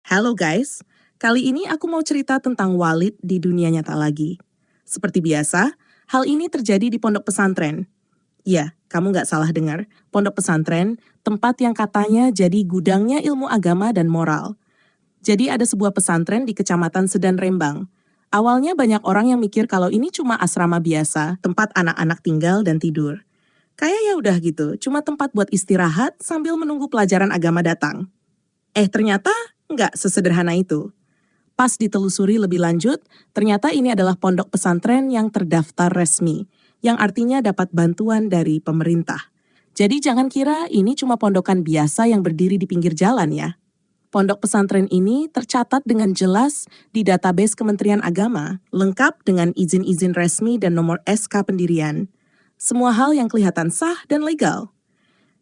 Halo guys, kali ini aku mau cerita tentang Walid di dunia nyata lagi. Seperti biasa, hal ini terjadi di pondok pesantren. Ya, kamu nggak salah dengar, pondok pesantren, tempat yang katanya jadi gudangnya ilmu agama dan moral. Jadi ada sebuah pesantren di Kecamatan Sedan Rembang. Awalnya banyak orang yang mikir kalau ini cuma asrama biasa, tempat anak-anak tinggal dan tidur. Kayak ya udah gitu, cuma tempat buat istirahat sambil menunggu pelajaran agama datang. Ternyata nggak sesederhana itu. Pas ditelusuri lebih lanjut, ternyata ini adalah pondok pesantren yang terdaftar resmi, yang artinya dapat bantuan dari pemerintah. Jadi jangan kira ini cuma pondokan biasa yang berdiri di pinggir jalan ya. Pondok pesantren ini tercatat dengan jelas di database Kementerian Agama, lengkap dengan izin-izin resmi dan nomor SK pendirian. Semua hal yang kelihatan sah dan legal.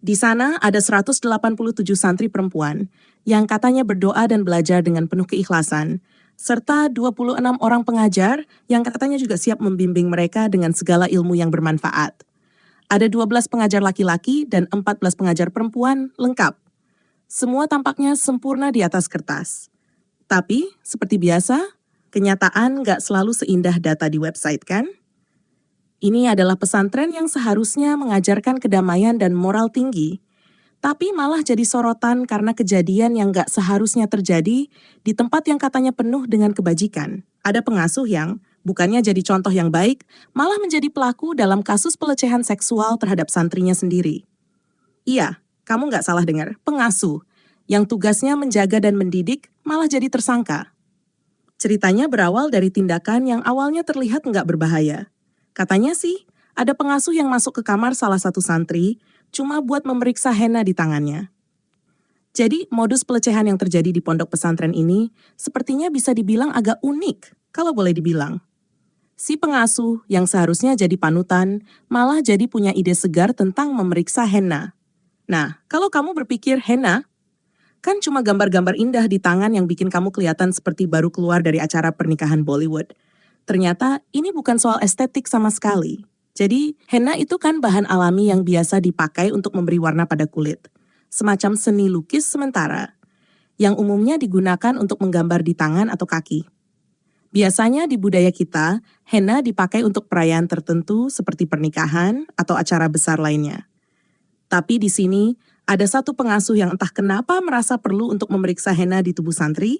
Di sana ada 187 santri perempuan yang katanya berdoa dan belajar dengan penuh keikhlasan, serta 26 orang pengajar yang katanya juga siap membimbing mereka dengan segala ilmu yang bermanfaat. Ada 12 pengajar laki-laki dan 14 pengajar perempuan lengkap. Semua tampaknya sempurna di atas kertas. Tapi, seperti biasa, kenyataan nggak selalu seindah data di website kan? Ini adalah pesantren yang seharusnya mengajarkan kedamaian dan moral tinggi, tapi malah jadi sorotan karena kejadian yang gak seharusnya terjadi di tempat yang katanya penuh dengan kebajikan. Ada pengasuh yang, bukannya jadi contoh yang baik, malah menjadi pelaku dalam kasus pelecehan seksual terhadap santrinya sendiri. Iya, kamu gak salah dengar, pengasuh, yang tugasnya menjaga dan mendidik malah jadi tersangka. Ceritanya berawal dari tindakan yang awalnya terlihat nggak berbahaya. Katanya sih, ada pengasuh yang masuk ke kamar salah satu santri, cuma buat memeriksa henna di tangannya. Jadi, modus pelecehan yang terjadi di pondok pesantren ini sepertinya bisa dibilang agak unik, kalau boleh dibilang. Si pengasuh yang seharusnya jadi panutan, malah jadi punya ide segar tentang memeriksa henna. Nah, kalau kamu berpikir henna, kan cuma gambar-gambar indah di tangan yang bikin kamu kelihatan seperti baru keluar dari acara pernikahan Bollywood. Ternyata ini bukan soal estetik sama sekali. Jadi, henna itu kan bahan alami yang biasa dipakai untuk memberi warna pada kulit. Semacam seni lukis sementara, yang umumnya digunakan untuk menggambar di tangan atau kaki. Biasanya di budaya kita, henna dipakai untuk perayaan tertentu seperti pernikahan atau acara besar lainnya. Tapi di sini, ada satu pengasuh yang entah kenapa merasa perlu untuk memeriksa henna di tubuh santri.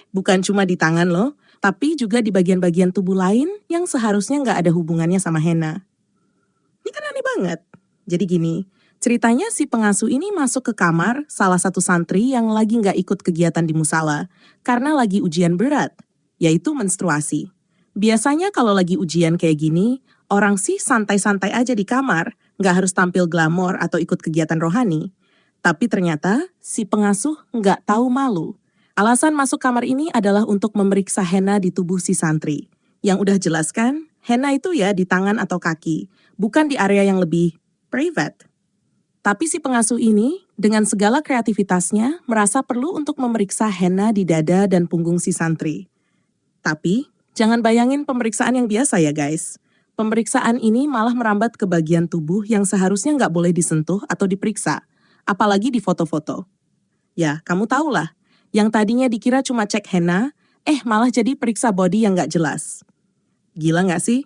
Bukan cuma di tangan loh, tapi juga di bagian-bagian tubuh lain yang seharusnya nggak ada hubungannya sama henna. Ini kan aneh banget. Jadi gini, ceritanya si pengasuh ini masuk ke kamar salah satu santri yang lagi nggak ikut kegiatan di musala karena lagi ujian berat, yaitu menstruasi. Biasanya kalau lagi ujian kayak gini, orang sih santai-santai aja di kamar, nggak harus tampil glamor atau ikut kegiatan rohani. Tapi ternyata si pengasuh nggak tahu malu. Alasan masuk kamar ini adalah untuk memeriksa henna di tubuh si santri. Yang udah jelas kan, henna itu ya di tangan atau kaki, bukan di area yang lebih private. Tapi si pengasuh ini, dengan segala kreativitasnya, merasa perlu untuk memeriksa henna di dada dan punggung si santri. Tapi, jangan bayangin pemeriksaan yang biasa ya guys. Pemeriksaan ini malah merambat ke bagian tubuh yang seharusnya nggak boleh disentuh atau diperiksa, apalagi di foto-foto. Ya, kamu tahulah. Yang tadinya dikira cuma cek henna, malah jadi periksa body yang nggak jelas. Gila nggak sih?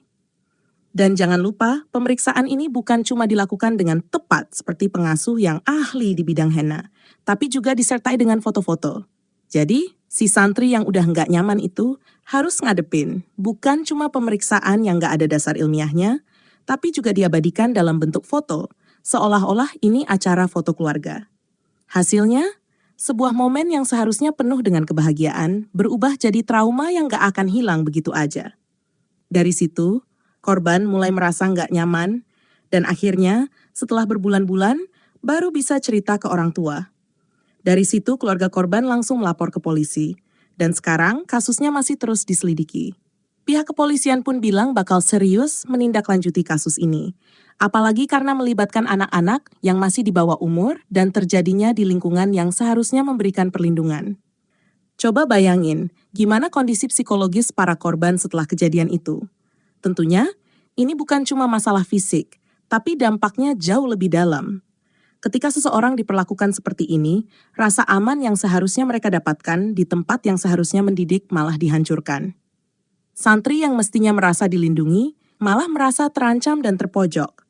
Dan jangan lupa, pemeriksaan ini bukan cuma dilakukan dengan tepat seperti pengasuh yang ahli di bidang henna, tapi juga disertai dengan foto-foto. Jadi, si santri yang udah nggak nyaman itu harus ngadepin, bukan cuma pemeriksaan yang nggak ada dasar ilmiahnya, tapi juga diabadikan dalam bentuk foto, seolah-olah ini acara foto keluarga. Hasilnya, sebuah momen yang seharusnya penuh dengan kebahagiaan berubah jadi trauma yang gak akan hilang begitu aja. Dari situ, korban mulai merasa gak nyaman, dan akhirnya setelah berbulan-bulan baru bisa cerita ke orang tua. Dari situ keluarga korban langsung melapor ke polisi, dan sekarang kasusnya masih terus diselidiki. Pihak kepolisian pun bilang bakal serius menindaklanjuti kasus ini. Apalagi karena melibatkan anak-anak yang masih di bawah umur dan terjadinya di lingkungan yang seharusnya memberikan perlindungan. Coba bayangin, gimana kondisi psikologis para korban setelah kejadian itu. Tentunya, ini bukan cuma masalah fisik, tapi dampaknya jauh lebih dalam. Ketika seseorang diperlakukan seperti ini, rasa aman yang seharusnya mereka dapatkan di tempat yang seharusnya mendidik malah dihancurkan. Santri yang mestinya merasa dilindungi, malah merasa terancam dan terpojok.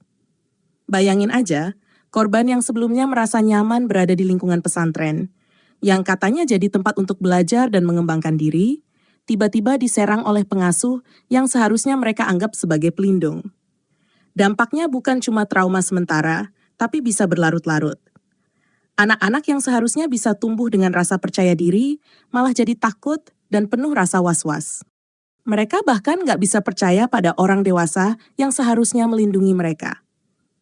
Bayangin aja, korban yang sebelumnya merasa nyaman berada di lingkungan pesantren, yang katanya jadi tempat untuk belajar dan mengembangkan diri, tiba-tiba diserang oleh pengasuh yang seharusnya mereka anggap sebagai pelindung. Dampaknya bukan cuma trauma sementara, tapi bisa berlarut-larut. Anak-anak yang seharusnya bisa tumbuh dengan rasa percaya diri, malah jadi takut dan penuh rasa was-was. Mereka bahkan nggak bisa percaya pada orang dewasa yang seharusnya melindungi mereka.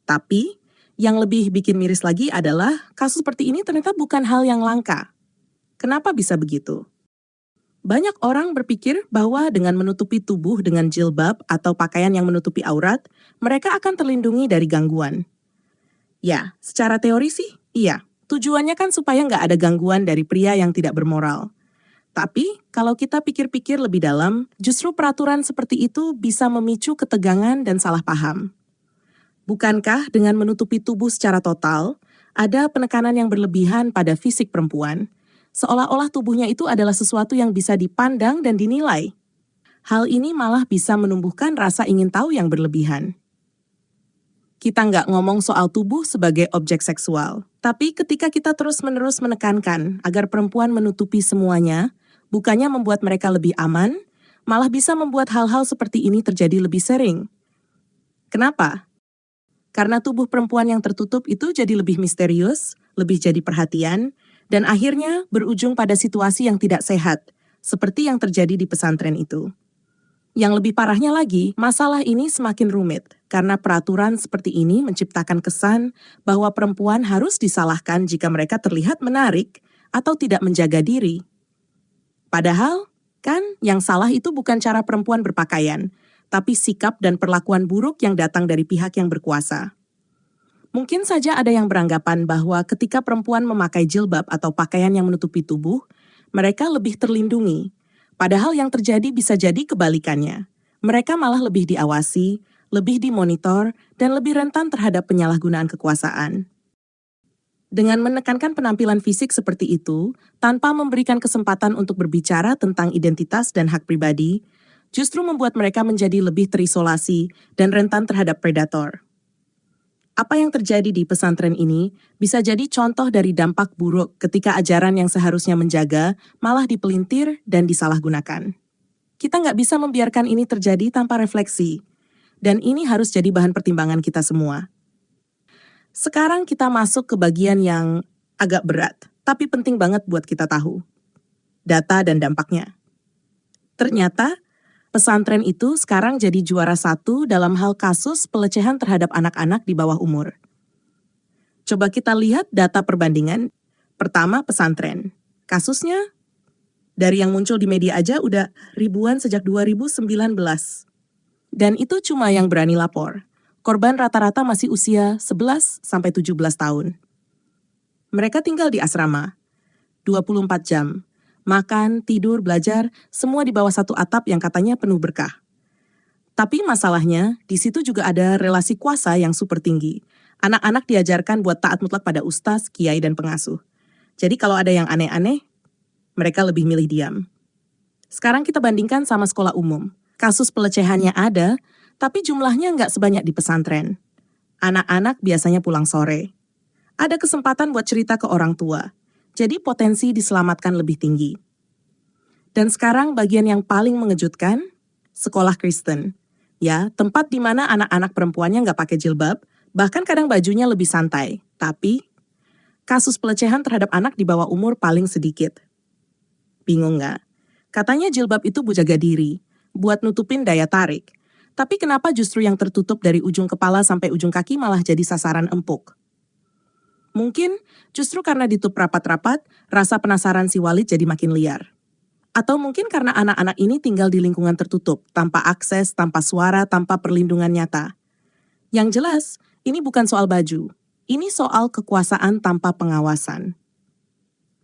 Tapi, yang lebih bikin miris lagi adalah kasus seperti ini ternyata bukan hal yang langka. Kenapa bisa begitu? Banyak orang berpikir bahwa dengan menutupi tubuh dengan jilbab atau pakaian yang menutupi aurat, mereka akan terlindungi dari gangguan. Ya, secara teori sih, iya. Tujuannya kan supaya nggak ada gangguan dari pria yang tidak bermoral. Tapi, kalau kita pikir-pikir lebih dalam, justru peraturan seperti itu bisa memicu ketegangan dan salah paham. Bukankah dengan menutupi tubuh secara total, ada penekanan yang berlebihan pada fisik perempuan, seolah-olah tubuhnya itu adalah sesuatu yang bisa dipandang dan dinilai? Hal ini malah bisa menumbuhkan rasa ingin tahu yang berlebihan. Kita nggak ngomong soal tubuh sebagai objek seksual, tapi ketika kita terus-menerus menekankan agar perempuan menutupi semuanya, bukannya membuat mereka lebih aman, malah bisa membuat hal-hal seperti ini terjadi lebih sering. Kenapa? Karena tubuh perempuan yang tertutup itu jadi lebih misterius, lebih jadi perhatian, dan akhirnya berujung pada situasi yang tidak sehat, seperti yang terjadi di pesantren itu. Yang lebih parahnya lagi, masalah ini semakin rumit, karena peraturan seperti ini menciptakan kesan bahwa perempuan harus disalahkan jika mereka terlihat menarik atau tidak menjaga diri. Padahal, kan yang salah itu bukan cara perempuan berpakaian, tapi sikap dan perlakuan buruk yang datang dari pihak yang berkuasa. Mungkin saja ada yang beranggapan bahwa ketika perempuan memakai jilbab atau pakaian yang menutupi tubuh, mereka lebih terlindungi. Padahal yang terjadi bisa jadi kebalikannya. Mereka malah lebih diawasi, lebih dimonitor, dan lebih rentan terhadap penyalahgunaan kekuasaan. Dengan menekankan penampilan fisik seperti itu, tanpa memberikan kesempatan untuk berbicara tentang identitas dan hak pribadi, justru membuat mereka menjadi lebih terisolasi dan rentan terhadap predator. Apa yang terjadi di pesantren ini bisa jadi contoh dari dampak buruk ketika ajaran yang seharusnya menjaga malah dipelintir dan disalahgunakan. Kita nggak bisa membiarkan ini terjadi tanpa refleksi, dan ini harus jadi bahan pertimbangan kita semua. Sekarang kita masuk ke bagian yang agak berat, tapi penting banget buat kita tahu. Data dan dampaknya. Ternyata, pesantren itu sekarang jadi juara 1 dalam hal kasus pelecehan terhadap anak-anak di bawah umur. Coba kita lihat data perbandingan. Pertama, pesantren. Kasusnya, dari yang muncul di media aja udah ribuan sejak 2019. Dan itu cuma yang berani lapor. Korban rata-rata masih usia 11-17 tahun. Mereka tinggal di asrama, 24 jam. Makan, tidur, belajar, semua di bawah satu atap yang katanya penuh berkah. Tapi masalahnya, di situ juga ada relasi kuasa yang super tinggi. Anak-anak diajarkan buat taat mutlak pada ustaz, kiai, dan pengasuh. Jadi kalau ada yang aneh-aneh, mereka lebih milih diam. Sekarang kita bandingkan sama sekolah umum. Kasus pelecehannya ada, tapi jumlahnya nggak sebanyak di pesantren. Anak-anak biasanya pulang sore. Ada kesempatan buat cerita ke orang tua. Jadi potensi diselamatkan lebih tinggi. Dan sekarang bagian yang paling mengejutkan, sekolah Kristen. Ya, tempat di mana anak-anak perempuannya nggak pakai jilbab, bahkan kadang bajunya lebih santai. Tapi, kasus pelecehan terhadap anak di bawah umur paling sedikit. Bingung nggak? Katanya jilbab itu buat jaga diri, buat nutupin daya tarik. Tapi kenapa justru yang tertutup dari ujung kepala sampai ujung kaki malah jadi sasaran empuk? Mungkin justru karena ditutup rapat-rapat, rasa penasaran si Walid jadi makin liar. Atau mungkin karena anak-anak ini tinggal di lingkungan tertutup, tanpa akses, tanpa suara, tanpa perlindungan nyata. Yang jelas, ini bukan soal baju. Ini soal kekuasaan tanpa pengawasan.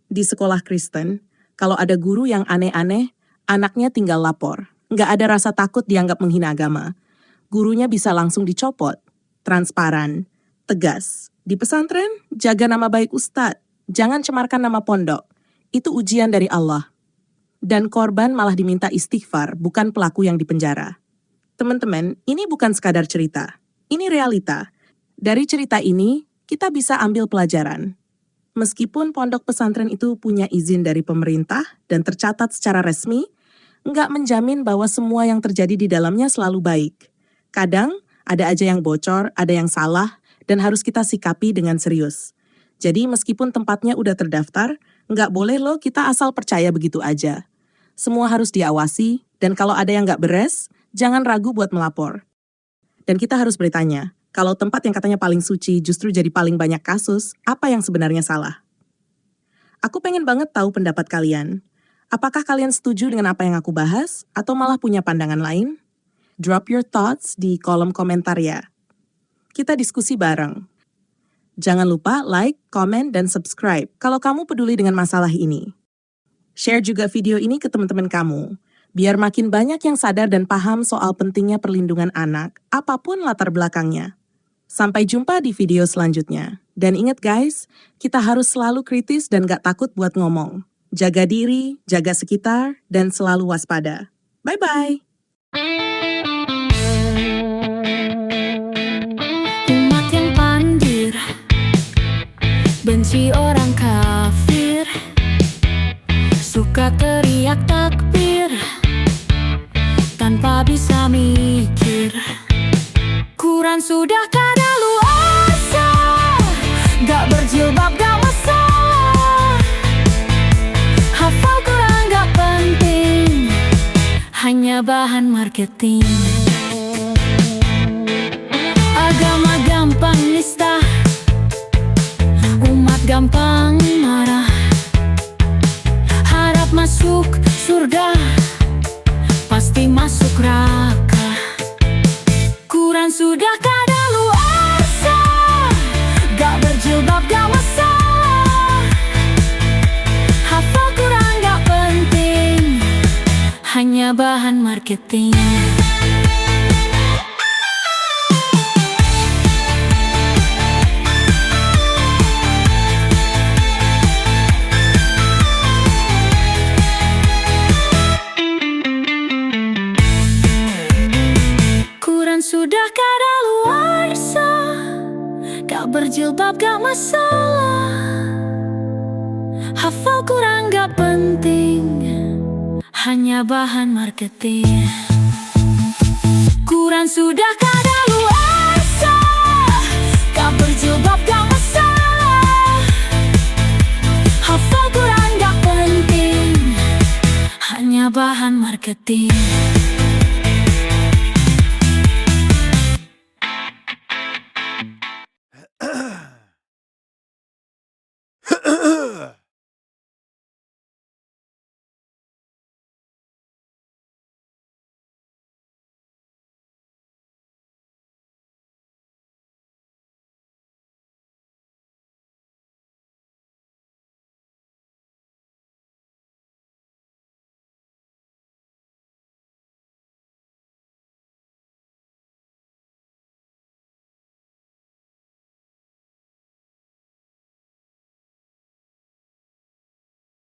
Di sekolah Kristen, kalau ada guru yang aneh-aneh, anaknya tinggal lapor. Nggak ada rasa takut dianggap menghina agama. Gurunya bisa langsung dicopot. Transparan. Tegas, di pesantren, jaga nama baik ustadz, jangan cemarkan nama pondok. Itu ujian dari Allah. Dan korban malah diminta istighfar, bukan pelaku yang dipenjara. Teman-teman, ini bukan sekadar cerita. Ini realita. Dari cerita ini, kita bisa ambil pelajaran. Meskipun pondok pesantren itu punya izin dari pemerintah dan tercatat secara resmi, nggak menjamin bahwa semua yang terjadi di dalamnya selalu baik. Kadang, ada aja yang bocor, ada yang salah, dan harus kita sikapi dengan serius. Jadi meskipun tempatnya udah terdaftar, nggak boleh loh kita asal percaya begitu aja. Semua harus diawasi, dan kalau ada yang nggak beres, jangan ragu buat melapor. Dan kita harus bertanya, kalau tempat yang katanya paling suci justru jadi paling banyak kasus, apa yang sebenarnya salah? Aku pengen banget tahu pendapat kalian. Apakah kalian setuju dengan apa yang aku bahas, atau malah punya pandangan lain? Drop your thoughts di kolom komentar ya. Kita diskusi bareng. Jangan lupa like, komen, dan subscribe kalau kamu peduli dengan masalah ini. Share juga video ini ke teman-teman kamu, biar makin banyak yang sadar dan paham soal pentingnya perlindungan anak, apapun latar belakangnya. Sampai jumpa di video selanjutnya. Dan ingat guys, kita harus selalu kritis dan gak takut buat ngomong. Jaga diri, jaga sekitar, dan selalu waspada. Bye-bye! Umat yang pandir, benci orang kafir, suka teriak takbir tanpa bisa mikir. Quran sudah kadaluarsa, gak berjilbab gak masalah. Hafal Quran gak penting, hanya bahan marketing. Agama gampang nista, umat gampang marah. Harap masuk surga, pasti masuk neraka. Quran sudah kadaluarsa, gak berjilbab gak masalah. Hafal Quran gak penting, hanya bahan marketing. Sudah kadaluarsa, gak berjilbab gak masalah. Hafal Quran gak penting, hanya bahan marketing. Quran sudah kadaluarsa, gak berjilbab gak masalah. Hafal Quran gak penting, hanya bahan marketing.